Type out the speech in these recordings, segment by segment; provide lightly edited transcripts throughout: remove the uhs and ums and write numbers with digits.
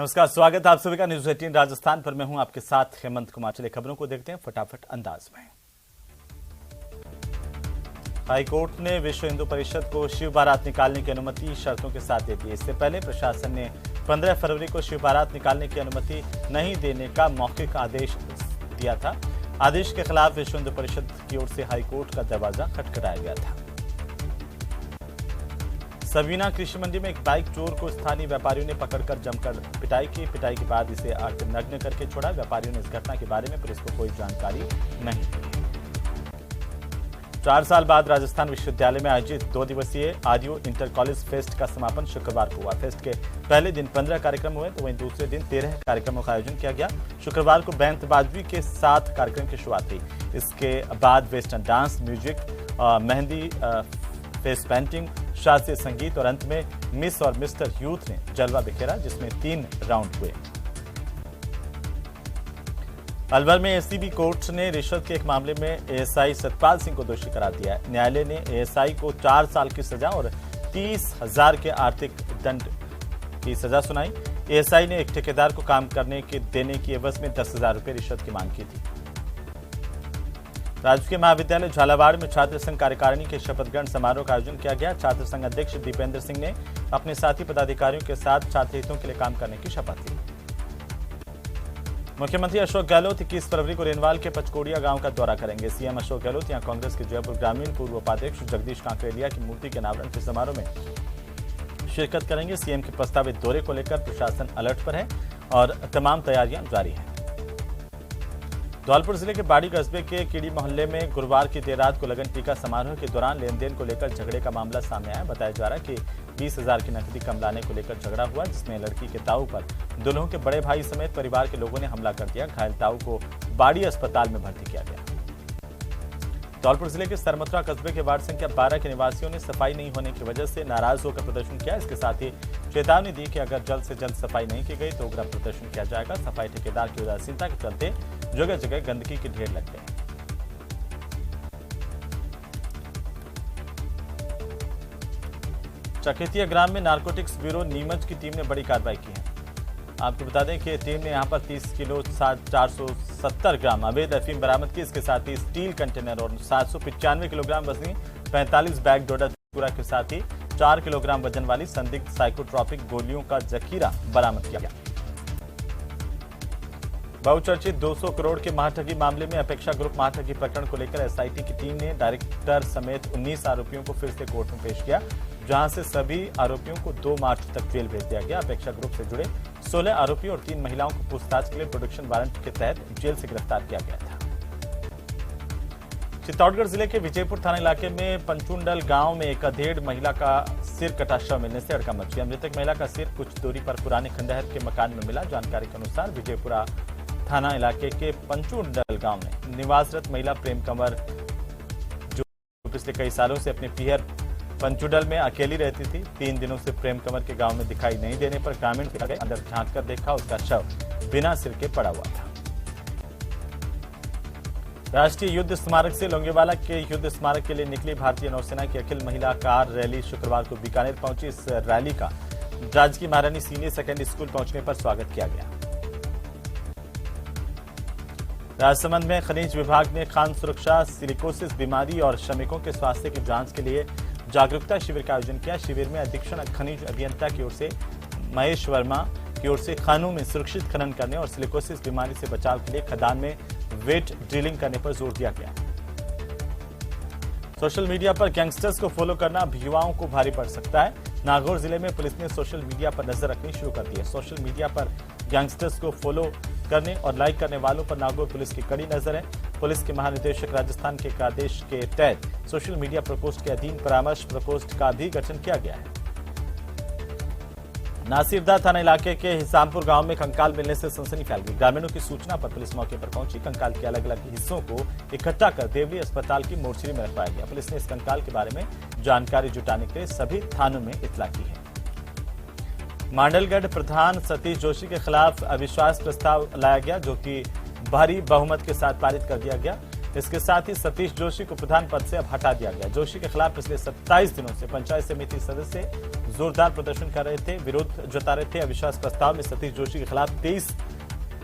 नमस्कार, स्वागत है आप सभी का न्यूज 18 राजस्थान पर। मैं हूं आपके साथ हेमंत कुमार। चलिए खबरों को देखते हैं फटाफट अंदाज में। हाईकोर्ट ने विश्व हिंदू परिषद को शिव बारात निकालने की अनुमति शर्तों के साथ दे दी। इससे पहले प्रशासन ने 15 फरवरी को शिव बारात निकालने की अनुमति नहीं देने का मौखिक आदेश दिया था। आदेश के खिलाफ विश्व हिंदू परिषद की ओर से हाईकोर्ट का दरवाजा खटखटाया गया था। सबीना कृषि मंडी में एक बाइक चोर को स्थानीय व्यापारियों ने पकड़कर जमकर पिटाई की। पिटाई के बाद इसे नग्न करके छोड़ा। व्यापारियों ने इस घटना के बारे में पुलिस को कोई जानकारी नहीं दी। 4 साल बाद राजस्थान विश्वविद्यालय में आयोजित 2 दिवसीय आदियो इंटर कॉलेज फेस्ट का समापन शुक्रवार को हुआ। फेस्ट के पहले दिन 15 कार्यक्रम हुए तो वहीं दूसरे दिन 13 कार्यक्रमों का आयोजन किया गया। शुक्रवार को बैंड बाजवी के साथ कार्यक्रम की शुरुआत हुई। इसके बाद western dance, music, mehndi, face painting, शास्त्रीय संगीत और अंत में मिस और मिस्टर यूथ ने जलवा बिखेरा, जिसमें 3 राउंड हुए। अलवर में एसीबी कोर्ट ने रिश्वत के एक मामले में एएसआई सतपाल सिंह को दोषी करार दिया है। न्यायालय ने एएसआई को 4 साल की सजा और 30,000 के आर्थिक दंड की सजा सुनाई। एएसआई ने एक ठेकेदार को काम करने के देने की एवज में 10,000 रुपये रिश्वत की मांग की थी। राजकीय महाविद्यालय झालावाड़ में छात्र संघ कार्यकारिणी के शपथ ग्रहण समारोह का आयोजन किया गया। छात्र संघ अध्यक्ष दीपेंद्र सिंह ने अपने साथी पदाधिकारियों के साथ छात्र हितों के लिए काम करने की शपथ ली। मुख्यमंत्री अशोक गहलोत 21 फरवरी को रेनवाल के पचकोड़िया गांव का दौरा करेंगे। सीएम अशोक गहलोत यहां कांग्रेस के जयपुर ग्रामीण पूर्व उपाध्यक्ष जगदीश कांकरेलिया की मूर्ति के अनावरण के समारोह में शिरकत करेंगे। सीएम के प्रस्तावित दौरे को लेकर प्रशासन अलर्ट पर है और तमाम तैयारियां जारी हैं। धौलपुर जिले के बाड़ी कस्बे के कीड़ी मोहल्ले में गुरुवार की देर रात को लगन टीका समारोह के दौरान लेनदेन को लेकर झगड़े का मामला सामने आया। बताया जा रहा है कि 20,000 की नकदी कम लाने को लेकर झगड़ा हुआ, जिसमें लड़की के ताऊ पर दुल्हों के बड़े भाई समेत परिवार के लोगों ने हमला कर दिया। घायल ताऊ को बाड़ी अस्पताल में भर्ती किया गया। धौलपुर जिले के सरमथुरा कस्बे के वार्ड संख्या 12 के निवासियों ने सफाई नहीं होने की वजह से नाराज होकर प्रदर्शन किया। इसके साथ ही चेतावनी दी कि अगर जल्द से जल्द सफाई नहीं की गई तो उग्र प्रदर्शन किया जाएगा। सफाई ठेकेदार की उदासीनता के चलते जगह जगह गंदगी के ढेर लग गए। चकेतिया ग्राम में नारकोटिक्स ब्यूरो नीमच की टीम ने बड़ी कार्रवाई की है। आपको बता दें कि टीम ने यहां पर 30 किलो 470 ग्राम अवैध अफीम बरामद की। इसके साथ ही स्टील कंटेनर और 795 किलोग्राम वजनी 45 बैग डोडा पूरा के साथ ही 4 किलोग्राम वजन वाली संदिग्ध साइकोट्रॉपिक गोलियों का जखीरा बरामद किया गया। बहुचर्चित 200 करोड़ के महाठगी मामले में अपेक्षा ग्रुप महाठगी प्रकरण को लेकर एसआईटी की टीम ने डायरेक्टर समेत 19 आरोपियों को फिर से कोर्ट में पेश किया, जहां से सभी आरोपियों को 2 मार्च तक जेल भेज दिया गया। अपेक्षा ग्रुप से जुड़े 16 आरोपियों और 3 महिलाओं को पूछताछ के लिए प्रोडक्शन वारंट के तहत जेल से गिरफ्तार किया गया था। चित्तौड़गढ़ जिले के विजयपुर थाना इलाके में पंचुंडल गांव में एक अधेड़ महिला का सिर कटा शव मिलने से हड़कंप मच गया। मृतक महिला का सिर कुछ दूरी पर पुराने खंडहर के मकान में मिला। जानकारी के अनुसार विजयपुरा थाना इलाके के पंचुंडल गांव में निवासरत महिला प्रेम कंवर, जो पिछले कई सालों से अपने पीहर पंचुडल में अकेली रहती थी, 3 दिनों से प्रेम कंवर के गांव में दिखाई नहीं देने पर ग्रामीण गए। अंदर झांक कर देखा, उसका शव बिना सिर के पड़ा हुआ था। राष्ट्रीय युद्ध स्मारक से लोंगेवाला के युद्ध स्मारक के लिए निकली भारतीय नौसेना की अखिल महिला कार रैली शुक्रवार को बीकानेर पहुंची। इस रैली का राजकीय महारानी सीनियर सेकेंडरी स्कूल पहुंचने पर स्वागत किया गया। राजसमंद में खनिज विभाग ने खान सुरक्षा, सिलिकोसिस बीमारी और श्रमिकों के स्वास्थ्य की जांच के लिए जागरूकता शिविर का आयोजन किया। शिविर में अधीक्षण खनिज अभियंता की ओर से महेश वर्मा की ओर से खानों में सुरक्षित खनन करने और सिलिकोसिस बीमारी से बचाव के लिए खदान में वेट ड्रिलिंग करने पर जोर दिया गया। सोशल मीडिया पर गैंगस्टर्स को फॉलो करना अब युवाओं को भारी पड़ सकता है। नागौर जिले में पुलिस ने सोशल मीडिया पर नजर रखनी शुरू कर दी है। सोशल मीडिया पर गैंगस्टर्स को फॉलो करने और लाइक करने वालों पर नागौर पुलिस की कड़ी नजर है। पुलिस के महानिदेशक राजस्थान के एक आदेश के तहत सोशल मीडिया प्रकोष्ठ के अधीन परामर्श प्रकोष्ठ का भी गठन किया गया है। नासिरदा थाना इलाके के हिसामपुर गांव में कंकाल मिलने से सनसनी फैल गई। ग्रामीणों की सूचना पर पुलिस मौके पर पहुंची। कंकाल के अलग अलग हिस्सों को इकट्ठा कर देवली अस्पताल की मोर्चरी में रखवाया गया। पुलिस ने इस कंकाल के बारे में जानकारी जुटाने के लिए सभी थानों में इत्तला की है। मांडलगढ़ प्रधान सतीश जोशी के खिलाफ अविश्वास प्रस्ताव लाया गया, जो कि भारी बहुमत के साथ पारित कर दिया गया। इसके साथ ही सतीश जोशी को प्रधान पद से अब हटा दिया गया। जोशी के खिलाफ पिछले 27 दिनों से पंचायत समिति सदस्य जोरदार प्रदर्शन कर रहे थे, विरोध जता रहे थे। अविश्वास प्रस्ताव में सतीश जोशी के खिलाफ 23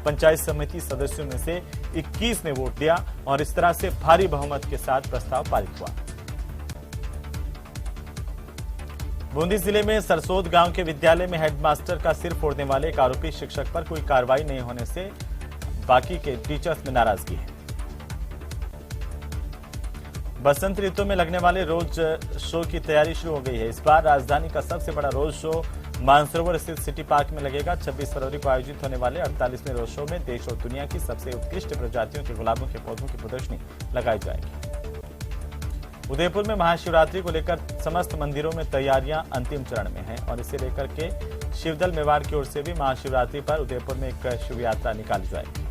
पंचायत समिति सदस्यों में से 21 ने वोट दिया और इस तरह से भारी बहुमत के साथ प्रस्ताव पारित हुआ। बूंदी जिले में सरसोद गांव के विद्यालय में हेडमास्टर का सिर फोड़ने वाले एक आरोपी शिक्षक पर कोई कार्रवाई नहीं होने से बाकी के टीचर्स में नाराजगी है। बसंत ऋतु में लगने वाले रोज शो की तैयारी शुरू हो गई है। इस बार राजधानी का सबसे बड़ा रोज शो मानसरोवर स्थित सिटी पार्क में लगेगा। 26 फरवरी को आयोजित होने वाले 48वें रोज शो में देश और दुनिया की सबसे उत्कृष्ट प्रजातियों के गुलाबों के पौधों की प्रदर्शनी लगाई जाएगी। उदयपुर में महाशिवरात्रि को लेकर समस्त मंदिरों में तैयारियां अंतिम चरण में हैं और इसे लेकर के शिवदल मेवाड़ की ओर से भी महाशिवरात्रि पर उदयपुर में एक शिव यात्रा निकाली जाएगी।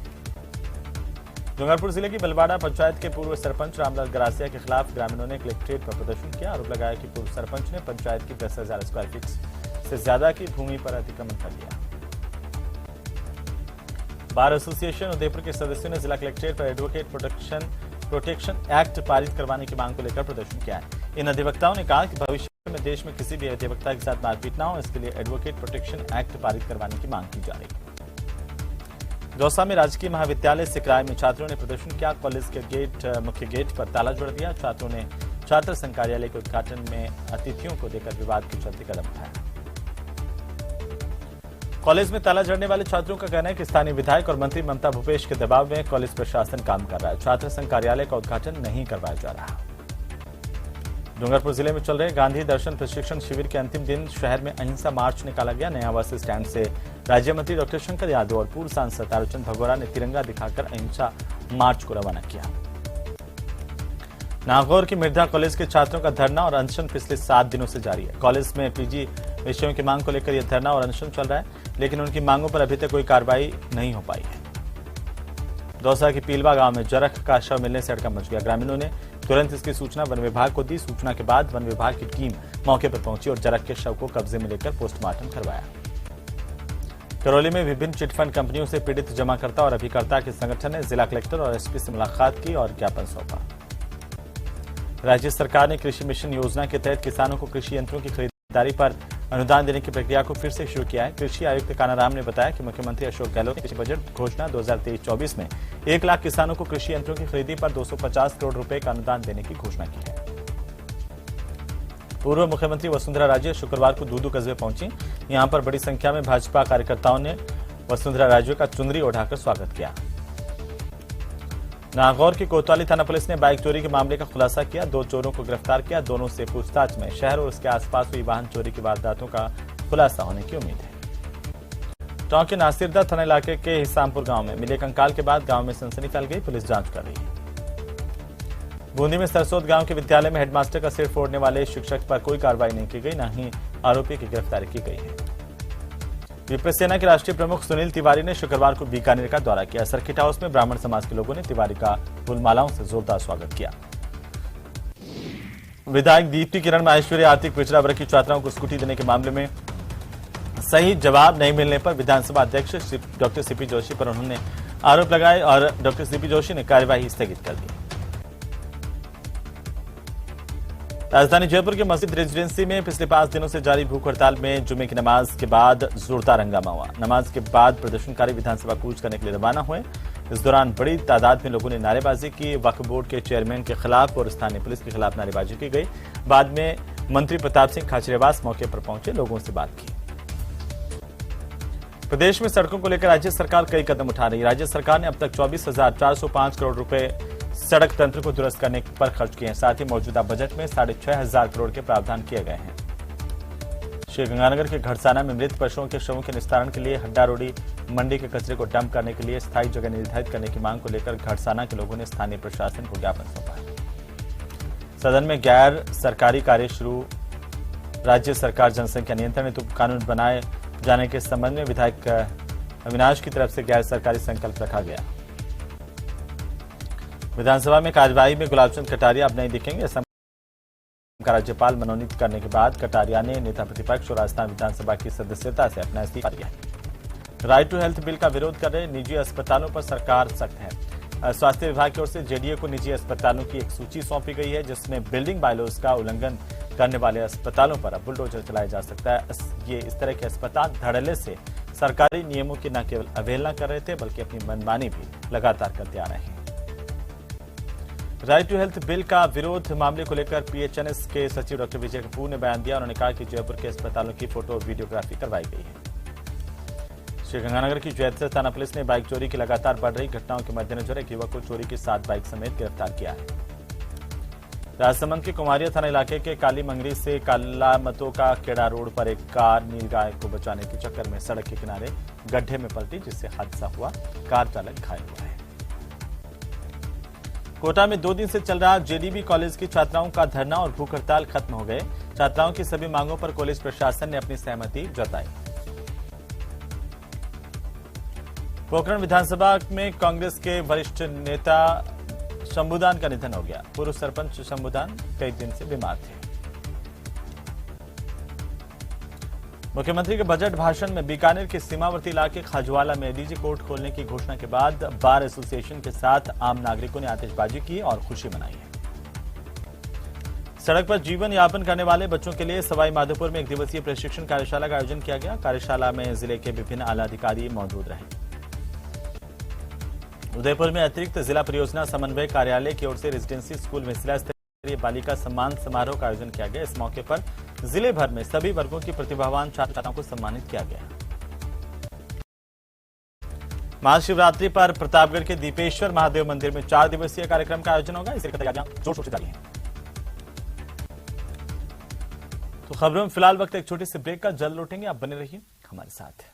डूंगरपुर जिले की बलवाड़ा पंचायत के पूर्व सरपंच रामलाल गरासिया के खिलाफ ग्रामीणों ने कलेक्ट्रेट पर प्रदर्शन किया। आरोप लगाया कि पूर्व सरपंच ने पंचायत की 10,000 स्क्वायर फीट से ज्यादा की भूमि पर अतिक्रमण कर लिया। बार एसोसिएशन उदयपुर के सदस्यों ने जिला कलेक्ट्रेट पर एडवोकेट प्रोटेक्शन एक्ट पारित करवाने की मांग को लेकर प्रदर्शन किया है। इन अधिवक्ताओं ने कहा कि भविष्य में देश में किसी भी अधिवक्ता के साथ मारपीट न हो, इसके लिए एडवोकेट प्रोटेक्शन एक्ट पारित करवाने की मांग की जा रही है। दौसा में राजकीय महाविद्यालय सिकराय में छात्रों ने प्रदर्शन किया। कॉलेज के मुख्य गेट पर ताला जोड़ दिया। छात्रों ने छात्र संघ कार्यालय के उद्घाटन में अतिथियों को देकर विवाद के चलते कदम उठाया। कॉलेज में ताला जड़ने वाले छात्रों का कहना है कि स्थानीय विधायक और मंत्री ममता भूपेश के दबाव में कॉलेज प्रशासन काम कर रहा है। छात्र संघ कार्यालय का उद्घाटन नहीं करवाया जा रहा। डूंगरपुर जिले में चल रहे गांधी दर्शन प्रशिक्षण शिविर के अंतिम दिन शहर में अहिंसा मार्च निकाला गया। नया बस स्टैंड से राज्य मंत्री डॉक्टर शंकर यादव और पूर्व सांसद ताराचंद भगोरा ने तिरंगा दिखाकर अहिंसा मार्च को रवाना किया। नागौर की मिर्धा कॉलेज के छात्रों का धरना और अनशन पिछले 7 दिनों से जारी है। कॉलेज में पीजी विषयों की मांग को लेकर यह धरना और अनशन चल रहा है, लेकिन उनकी मांगों पर अभी तक कोई कार्रवाई नहीं हो पाई है। दौसा के पीलवा गांव में जरख का शव मिलने से हड़कंप मच गया। ग्रामीणों ने तुरंत इसकी सूचना वन विभाग को दी। सूचना के बाद वन विभाग की टीम मौके पर पहुंची और जरख के शव को कब्जे में लेकर पोस्टमार्टम करवाया। करौली में विभिन्न चिटफंड कंपनियों से पीड़ित जमाकर्ता और अभिकर्ता के संगठन ने जिला कलेक्टर और एसपी से मुलाकात की और ज्ञापन सौंपा। राज्य सरकार ने कृषि मिशन योजना के तहत किसानों को कृषि यंत्रों की खरीदारी पर अनुदान देने की प्रक्रिया को फिर से शुरू किया है। कृषि आयुक्त कानाराम ने बताया कि मुख्यमंत्री अशोक गहलोत ने कृषि बजट घोषणा 2023-24 में 1 लाख किसानों को कृषि यंत्रों की खरीदी पर 250 करोड़ रुपए का अनुदान देने की घोषणा की है। पूर्व मुख्यमंत्री वसुंधरा राजे शुक्रवार को दूदू कस्बे पहुंची। यहां पर बड़ी संख्या में भाजपा कार्यकर्ताओं ने वसुंधरा राजे का चुनरी ओढ़ाकर स्वागत किया। नागौर की कोतवाली थाना पुलिस ने बाइक चोरी के मामले का खुलासा किया। 2 चोरों को गिरफ्तार किया। दोनों से पूछताछ में शहर और उसके आसपास हुई वाहन चोरी की वारदातों का खुलासा होने की उम्मीद है। टोंक के नासिरदा थाना इलाके के हिसामपुर गांव में मिले कंकाल के बाद गांव में सनसनी फैल गई। पुलिस जांच कर रही है। बूंदी में सरसोद गांव के विद्यालय में हेडमास्टर का सिर फोड़ने वाले शिक्षक पर कोई कार्रवाई नहीं की गई, न ही आरोपी की गिरफ्तारी की गई है। विपक्ष सेना के राष्ट्रीय प्रमुख सुनील तिवारी ने शुक्रवार को बीकानेर का दौरा किया। सर्किट हाउस में ब्राह्मण समाज के लोगों ने तिवारी का फूलमालाओं से जोरदार स्वागत किया। विधायक दीप्ति किरण माहेश्वरी आर्थिक पिछड़ा वर्ग की छात्राओं को स्कूटी देने के मामले में सही जवाब नहीं मिलने पर विधानसभा अध्यक्ष डॉक्टर सीपी जोशी पर उन्होंने आरोप लगाए और डॉक्टर सीपी जोशी ने कार्यवाही स्थगित कर दी। राजधानी जयपुर के मस्जिद रेजिडेंसी में पिछले 5 दिनों से जारी भूख हड़ताल में जुमे की नमाज के बाद जोरदार हंगामा हुआ। नमाज के बाद प्रदर्शनकारी विधानसभा कूच करने के लिए रवाना हुए। इस दौरान बड़ी तादाद में लोगों ने नारेबाजी की। वक्फ बोर्ड के चेयरमैन के खिलाफ और स्थानीय पुलिस के खिलाफ नारेबाजी की गई। बाद में मंत्री प्रताप सिंह खाचरियावास मौके पर पहुंचे, लोगों से बात की। प्रदेश में सड़कों को लेकर राज्य सरकार कई कदम उठा रही है। राज्य सरकार ने अब तक 24,405 करोड़ रुपए सड़क तंत्र को दुरुस्त करने पर खर्च किए हैं। साथ ही मौजूदा बजट में 6,500 करोड़ के प्रावधान किए गए हैं। श्रीगंगानगर के घड़साना में मृत पशुओं के शवों के निस्तारण के लिए हड्डा रोडी मंडी के कचरे को डंप करने के लिए स्थायी जगह निर्धारित करने की मांग को लेकर घड़साना के लोगों ने स्थानीय प्रशासन को ज्ञापन सौंपा। सदन में गैर सरकारी कार्य शुरू। राज्य सरकार जनसंख्या नियंत्रण हेतु कानून बनाए जाने के संबंध में विधायक अविनाश की तरफ से गैर सरकारी संकल्प रखा गया। विधानसभा में कार्यवाही में गुलाबचंद कटारिया अब नहीं दिखेंगे। असम का राज्यपाल मनोनीत करने के बाद कटारिया ने नेता प्रतिपक्ष और राजस्थान विधानसभा की सदस्यता से अपना इस्तीफा दिया। राइट टू हेल्थ बिल का विरोध कर रहे निजी अस्पतालों पर सरकार सख्त है। स्वास्थ्य विभाग की ओर से जेडीए को निजी अस्पतालों की एक सूची सौंपी गई है, जिसमें बिल्डिंग बायलॉज का उल्लंघन करने वाले अस्पतालों पर अब बुलडोजर चलाया जा सकता है। ये इस तरह के अस्पताल धड़ल्ले से सरकारी नियमों की न केवल अवहेलना कर रहे थे, बल्कि अपनी मनमानी भी लगातार करते आ रहे हैं। राइट टू हेल्थ बिल का विरोध मामले को लेकर पीएचएनएस के सचिव डॉक्टर विजय कपूर ने बयान दिया। उन्होंने कहा कि जयपुर के अस्पतालों की फोटो वीडियोग्राफी करवाई गई है। श्रीगंगानगर की जैतसर थाना पुलिस ने बाइक चोरी की लगातार बढ़ रही घटनाओं के मद्देनजर एक युवक को चोरी की 7 बाइक समेत गिरफ्तार किया है। राजसमंद के कुमारिया थाना इलाके के काली मंगरी से कालामतो का केड़ा रोड पर एक कार नीलगाय को बचाने के चक्कर में सड़क के किनारे गड्ढे में पलटी, जिससे हादसा हुआ। कार चालक घायल हुआ है। कोटा में 2 दिन से चल रहा जेडीबी कॉलेज की छात्राओं का धरना और भूख हड़ताल खत्म हो गए। छात्राओं की सभी मांगों पर कॉलेज प्रशासन ने अपनी सहमति जताई। पोखरण विधानसभा में कांग्रेस के वरिष्ठ नेता शंभुदान का निधन हो गया। पूर्व सरपंच शंभुदान कई दिन से बीमार थे। मुख्यमंत्री के बजट भाषण में बीकानेर के सीमावर्ती इलाके खाजवाला में डीजे कोर्ट खोलने की घोषणा के बाद बार एसोसिएशन के साथ आम नागरिकों ने आतिशबाजी की और खुशी मनाई है। सड़क पर जीवन यापन करने वाले बच्चों के लिए सवाई माधोपुर में 1 दिवसीय प्रशिक्षण कार्यशाला का आयोजन किया गया। कार्यशाला में जिले के विभिन्न आला अधिकारी मौजूद रहे। उदयपुर में अतिरिक्त जिला परियोजना समन्वय कार्यालय की ओर से रेजिडेंसी स्कूल में जिला स्तरीय बालिका सम्मान समारोह का आयोजन किया गया। इस मौके पर जिले भर में सभी वर्गों की प्रतिभावान छात्र छात्राओं को सम्मानित किया गया। महाशिवरात्रि पर प्रतापगढ़ के दीपेश्वर महादेव मंदिर में 4 दिवसीय कार्यक्रम का आयोजन होगा। इसकी तैयारियां जोर शोर से जारी हैं। तो खबरों में फिलहाल वक्त एक छोटी सी ब्रेक का, जल्द लौटेंगे। आप बने रहिए हमारे साथ।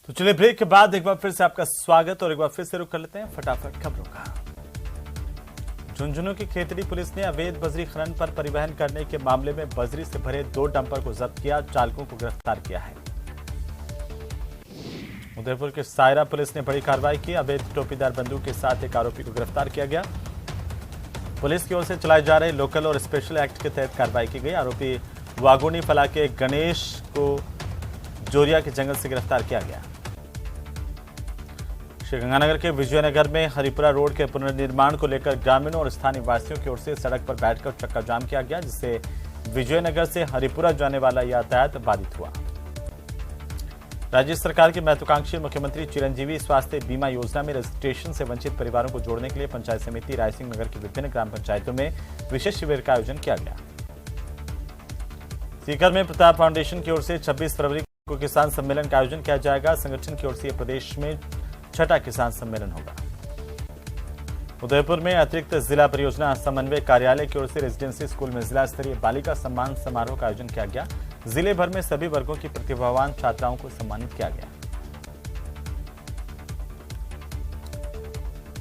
तो चलिए ब्रेक के बाद एक बार फिर से आपका स्वागत और एक बार फिर से रुक कर लेते हैं फटाफट खबरों का। झुंझुनू की खेतड़ी पुलिस ने अवैध बजरी खनन पर परिवहन करने के मामले में बजरी से भरे 2 डंपर को जब्त किया, चालकों को गिरफ्तार किया है। उदयपुर के सायरा पुलिस ने बड़ी कार्रवाई की, अवैध टोपीदार बंदूक के साथ एक आरोपी को गिरफ्तार किया गया। पुलिस की ओर से चलाए जा रहे लोकल और स्पेशल एक्ट के तहत कार्रवाई की गई। आरोपी वागुनी फला के गणेश को जोरिया के जंगल से गिरफ्तार किया गया। श्रीगंगानगर के विजयनगर में हरिपुरा रोड के पुनर्निर्माण को लेकर ग्रामीणों और स्थानीय वासियों की ओर से सड़क पर बैठकर चक्का जाम किया गया, जिससे विजयनगर से हरिपुरा जाने वाला यातायात बाधित हुआ। राज्य सरकार की महत्वाकांक्षी मुख्यमंत्री चिरंजीवी स्वास्थ्य बीमा योजना में रजिस्ट्रेशन से वंचित परिवारों को जोड़ने के लिए पंचायत समिति रायसिंह नगर की विभिन्न ग्राम पंचायतों में विशेष शिविर का आयोजन किया गया। सीकर में प्रताप फाउंडेशन की ओर से 26 फरवरी को किसान सम्मेलन का आयोजन किया जाएगा। संगठन की ओर से प्रदेश में 6ठा किसान सम्मेलन होगा। उदयपुर में अतिरिक्त जिला परियोजना समन्वय कार्यालय की ओर से रेजिडेंसी स्कूल में जिला स्तरीय बालिका सम्मान समारोह का आयोजन किया गया। जिले भर में सभी वर्गों की प्रतिभावान छात्राओं को सम्मानित किया गया।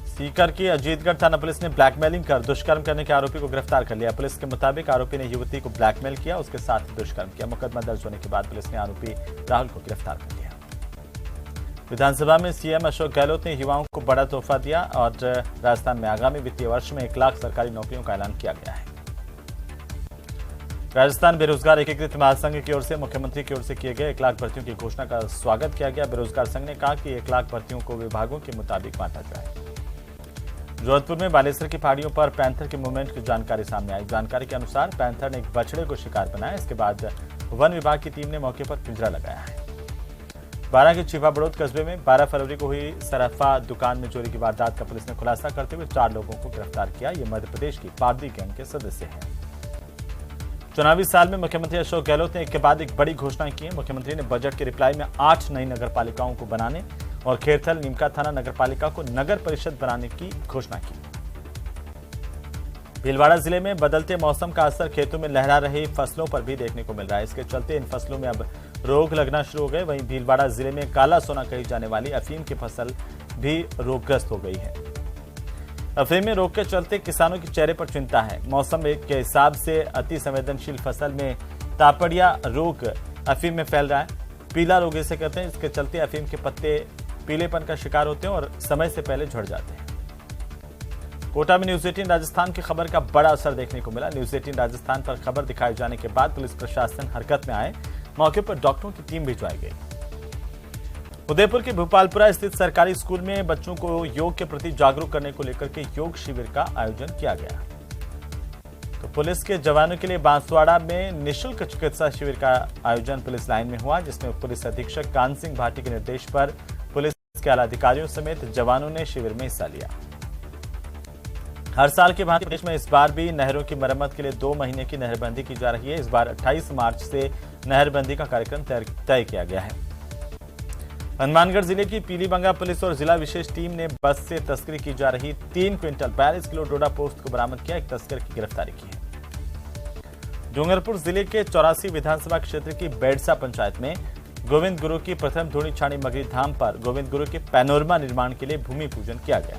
सीकर की अजीतगढ़ थाना पुलिस ने ब्लैकमेलिंग कर दुष्कर्म करने के आरोपी को गिरफ्तार कर लिया। पुलिस के मुताबिक आरोपी ने युवती को ब्लैकमेल किया, उसके साथ दुष्कर्म किया। मुकदमा दर्ज होने के बाद पुलिस ने आरोपी राहुल को गिरफ्तार कर लिया। विधानसभा में सीएम अशोक गहलोत ने युवाओं को बड़ा तोहफा दिया और राजस्थान में आगामी वित्तीय वर्ष में 1 लाख सरकारी नौकरियों का ऐलान किया गया है। राजस्थान बेरोजगार एकीकृत महासंघ की ओर से मुख्यमंत्री की ओर से किए गए 1 लाख भर्तियों की घोषणा का स्वागत किया गया। बेरोजगार संघ ने कहा कि 1 लाख भर्तियों को विभागों के मुताबिक बांटा जाए। जोधपुर में बालेसर की पहाड़ियों पर पैंथर के मूवमेंट की जानकारी सामने आई। जानकारी के अनुसार पैंथर ने एक बछड़े को शिकार बनाया। इसके बाद वन विभाग की टीम ने मौके पर पिंजरा लगाया है। 12 के छिपा बड़ौद कस्बे में 12 फरवरी को हुई सराफा दुकान में चोरी की वारदात का पुलिस ने खुलासा करते हुए 4 लोगों को गिरफ्तार किया। ये मध्य प्रदेश की पारदी गैंग के सदस्य हैं। चुनावी साल में मुख्यमंत्री अशोक गहलोत ने एक के बाद एक बड़ी घोषणा की है। मुख्यमंत्री ने बजट के रिप्लाई में 8 नई नगर पालिकाओं को बनाने और खेरथल नीमका थाना नगर पालिका को नगर परिषद बनाने की घोषणा की। भीलवाड़ा जिले में बदलते मौसम का असर खेतों में लहरा रही फसलों पर भी देखने को मिल रहा है। इसके चलते इन फसलों में अब रोग लगना शुरू हो गए। वहीं भीलवाड़ा जिले में काला सोना कही जाने वाली अफीम की फसल भी रोगग्रस्त हो गई है। अफीम में रोग के चलते किसानों के चेहरे पर चिंता है। मौसम के हिसाब से अति संवेदनशील फसल में तापड़िया रोग अफीम में फैल रहा है। पीला रोग इसे कहते हैं। इसके चलते अफीम के पत्ते पीलेपन का शिकार होते हैं और समय से पहले झड़ जाते हैं। कोटा में न्यूज 18 राजस्थान की खबर का बड़ा असर देखने को मिला। न्यूज 18 राजस्थान पर खबर दिखाए जाने के बाद पुलिस प्रशासन हरकत में आए। मौके पर डॉक्टरों की टीम भिजवाई गई। उदयपुर के भोपालपुरा स्थित सरकारी स्कूल में बच्चों को योग के प्रति जागरूक करने को लेकर के योग शिविर का आयोजन किया गया। तो पुलिस के जवानों के लिए बांसवाड़ा में निःशुल्क चिकित्सा शिविर का आयोजन पुलिस लाइन में हुआ, जिसमें पुलिस अधीक्षक कान सिंह भाटी के निर्देश पर पुलिस के आला अधिकारियों समेत जवानों ने शिविर में हिस्सा लिया। हर साल के भांति प्रदेश में इस बार भी नहरों की मरम्मत के लिए 2 महीने की नहरबंदी की जा रही है। इस बार 28 मार्च से नहरबंदी का कार्यक्रम तय किया गया है। हनुमानगढ़ जिले की पीलीबंगा पुलिस और जिला विशेष टीम ने बस से तस्करी की जा रही 3 क्विंटल 42 किलो डोडा पोस्त को बरामद किया। एक तस्कर की गिरफ्तारी की है। डूंगरपुर जिले के 84 विधानसभा क्षेत्र की बेड़सा पंचायत में गोविंद गुरु की प्रथम धूणी छाणी मगरी धाम पर गोविंद गुरु के पैनोरमा निर्माण के लिए भूमि पूजन किया गया।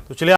तो चलिए